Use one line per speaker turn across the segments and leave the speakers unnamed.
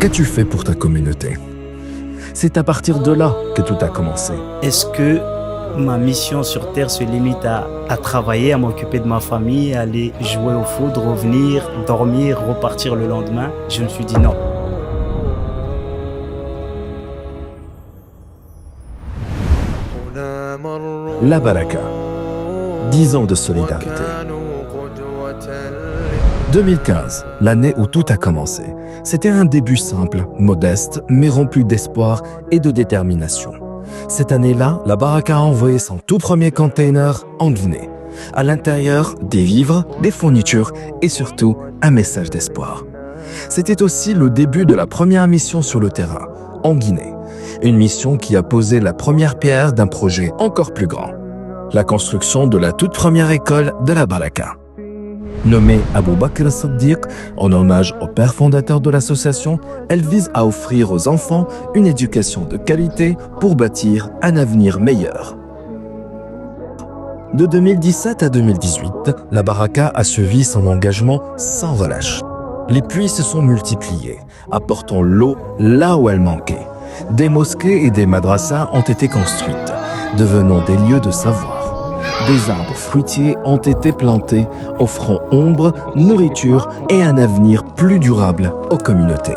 qu'as-tu fait pour ta communauté? C'est à partir de là que tout a commencé.
Est-ce que ma mission sur Terre se limite à travailler, à m'occuper de ma famille, à aller jouer au foot, revenir, dormir, repartir le lendemain? Je me suis dit non.
La Baraka, 10 ans de solidarité. 2015, l'année où tout a commencé. C'était un début simple, modeste, mais rempli d'espoir et de détermination. Cette année-là, la Baraka a envoyé son tout premier container en Guinée. À l'intérieur, des vivres, des fournitures et surtout un message d'espoir. C'était aussi le début de la première mission sur le terrain, en Guinée. Une mission qui a posé la première pierre d'un projet encore plus grand. La construction de la toute première école de la Baraka. Nommée Abou Bakr Siddiq, en hommage au père fondateur de l'association, elle vise à offrir aux enfants une éducation de qualité pour bâtir un avenir meilleur. De 2017 à 2018, la Baraka a suivi son engagement sans relâche. Les puits se sont multipliés, apportant l'eau là où elle manquait. Des mosquées et des madrasas ont été construites, devenant des lieux de savoir. Des arbres fruitiers ont été plantés, offrant ombre, nourriture et un avenir plus durable aux communautés.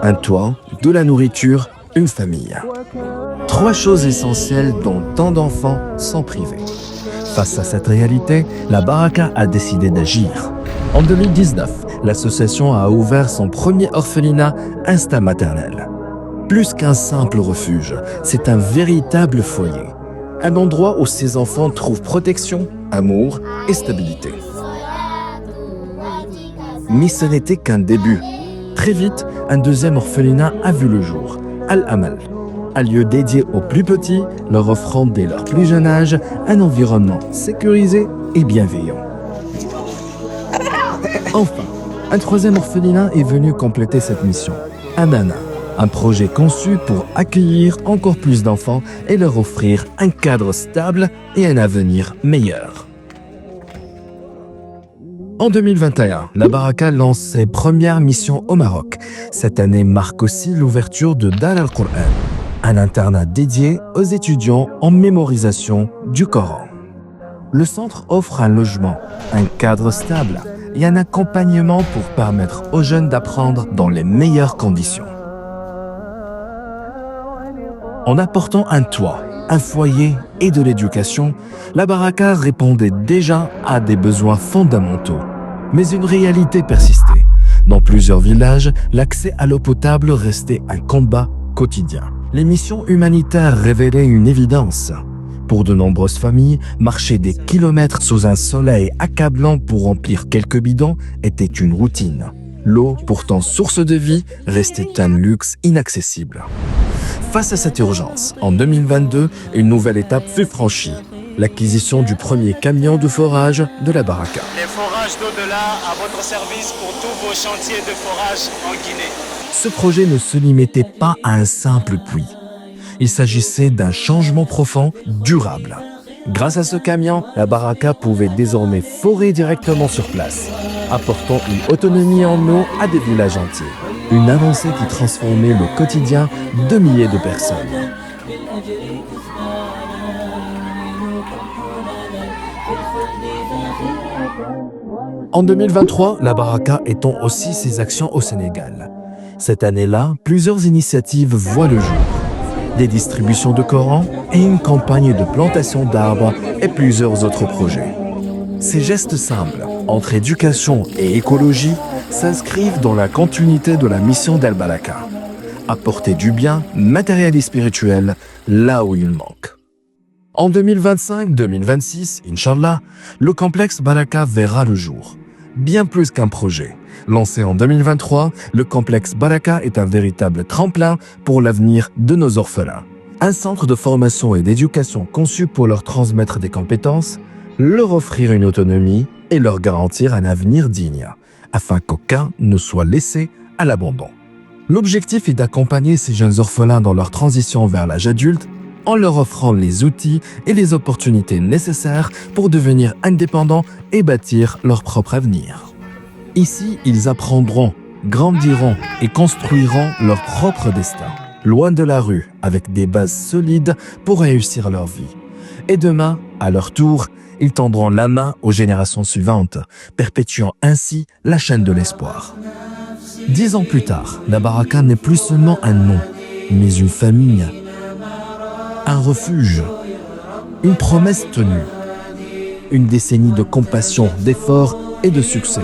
Un toit, de la nourriture, une famille. 3 choses essentielles dont tant d'enfants sont privés. Face à cette réalité, la Baraka a décidé d'agir. En 2019, l'association a ouvert son premier orphelinat Instinct Maternel. Plus qu'un simple refuge, c'est un véritable foyer. Un endroit où ces enfants trouvent protection, amour et stabilité. Mais ce n'était qu'un début. Très vite, un deuxième orphelinat a vu le jour, Al-Amal, un lieu dédié aux plus petits, leur offrant dès leur plus jeune âge un environnement sécurisé et bienveillant. Enfin, un troisième orphelinat est venu compléter cette mission, Amana. Un projet conçu pour accueillir encore plus d'enfants et leur offrir un cadre stable et un avenir meilleur. En 2021, la Baraka lance ses premières missions au Maroc. Cette année marque aussi l'ouverture de Dar al-Qur'an, un internat dédié aux étudiants en mémorisation du Coran. Le centre offre un logement, un cadre stable et un accompagnement pour permettre aux jeunes d'apprendre dans les meilleures conditions. En apportant un toit, un foyer et de l'éducation, la Baraka répondait déjà à des besoins fondamentaux. Mais une réalité persistait. Dans plusieurs villages, l'accès à l'eau potable restait un combat quotidien. Les missions humanitaires révélaient une évidence. Pour de nombreuses familles, marcher des kilomètres sous un soleil accablant pour remplir quelques bidons était une routine. L'eau, pourtant source de vie, restait un luxe inaccessible. Face à cette urgence, en 2022, une nouvelle étape fut franchie. L'acquisition du premier camion de forage de la Baraka.
Les forages d'au-delà à votre service pour tous vos chantiers de forage en Guinée.
Ce projet ne se limitait pas à un simple puits. Il s'agissait d'un changement profond, durable. Grâce à ce camion, la Baraka pouvait désormais forer directement sur place, apportant une autonomie en eau à des villages entiers. Une avancée qui transformait le quotidien de milliers de personnes. En 2023, la Baraka étend aussi ses actions au Sénégal. Cette année-là, plusieurs initiatives voient le jour. Des distributions de Coran et une campagne de plantation d'arbres et plusieurs autres projets. Ces gestes simples, entre éducation et écologie, s'inscrivent dans la continuité de la mission d'Al-Baraka. Apporter du bien matériel et spirituel là où il manque. En 2025-2026, Inch'Allah, le complexe Baraka verra le jour. Bien plus qu'un projet. Lancé en 2023, le complexe Baraka est un véritable tremplin pour l'avenir de nos orphelins. Un centre de formation et d'éducation conçu pour leur transmettre des compétences, leur offrir une autonomie et leur garantir un avenir digne, afin qu'aucun ne soit laissé à l'abandon. L'objectif est d'accompagner ces jeunes orphelins dans leur transition vers l'âge adulte en leur offrant les outils et les opportunités nécessaires pour devenir indépendants et bâtir leur propre avenir. Ici, ils apprendront grandiront et construiront leur propre destin, loin de la rue, avec des bases solides pour réussir leur vie. Et demain, à leur tour, ils tendront la main aux générations suivantes, perpétuant ainsi la chaîne de l'espoir. 10 ans plus tard, la Baraka n'est plus seulement un nom, mais une famille, un refuge, une promesse tenue, une décennie de compassion, d'efforts et de succès,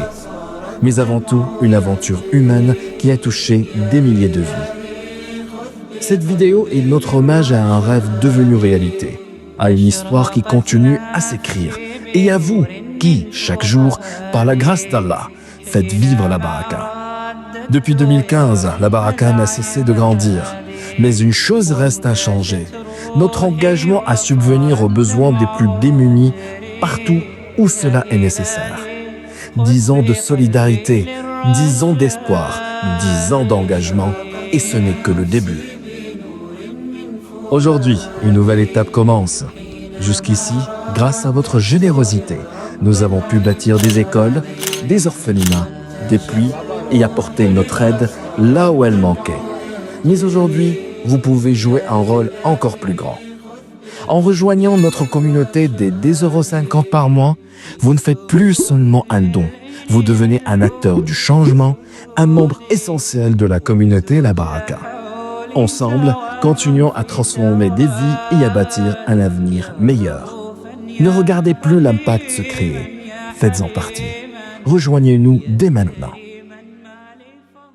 mais avant tout une aventure humaine qui a touché des milliers de vies. Cette vidéo est notre hommage à un rêve devenu réalité, à une histoire qui continue à s'écrire, et à vous qui, chaque jour, par la grâce d'Allah, faites vivre la Baraka. Depuis 2015, la Baraka n'a cessé de grandir, mais une chose reste inchangée, notre engagement à subvenir aux besoins des plus démunis partout où cela est nécessaire. 10 ans de solidarité, 10 ans d'espoir, 10 ans d'engagement, et ce n'est que le début. Aujourd'hui, une nouvelle étape commence. Jusqu'ici, grâce à votre générosité, nous avons pu bâtir des écoles, des orphelinats, des puits et apporter notre aide là où elle manquait. Mais aujourd'hui, vous pouvez jouer un rôle encore plus grand. En rejoignant notre communauté des 10,50 € par mois, vous ne faites plus seulement un don. Vous devenez un acteur du changement, un membre essentiel de la communauté La Baraka. Ensemble, continuons à transformer des vies et à bâtir un avenir meilleur. Ne regardez plus l'impact se créer. Faites-en partie. Rejoignez-nous dès maintenant.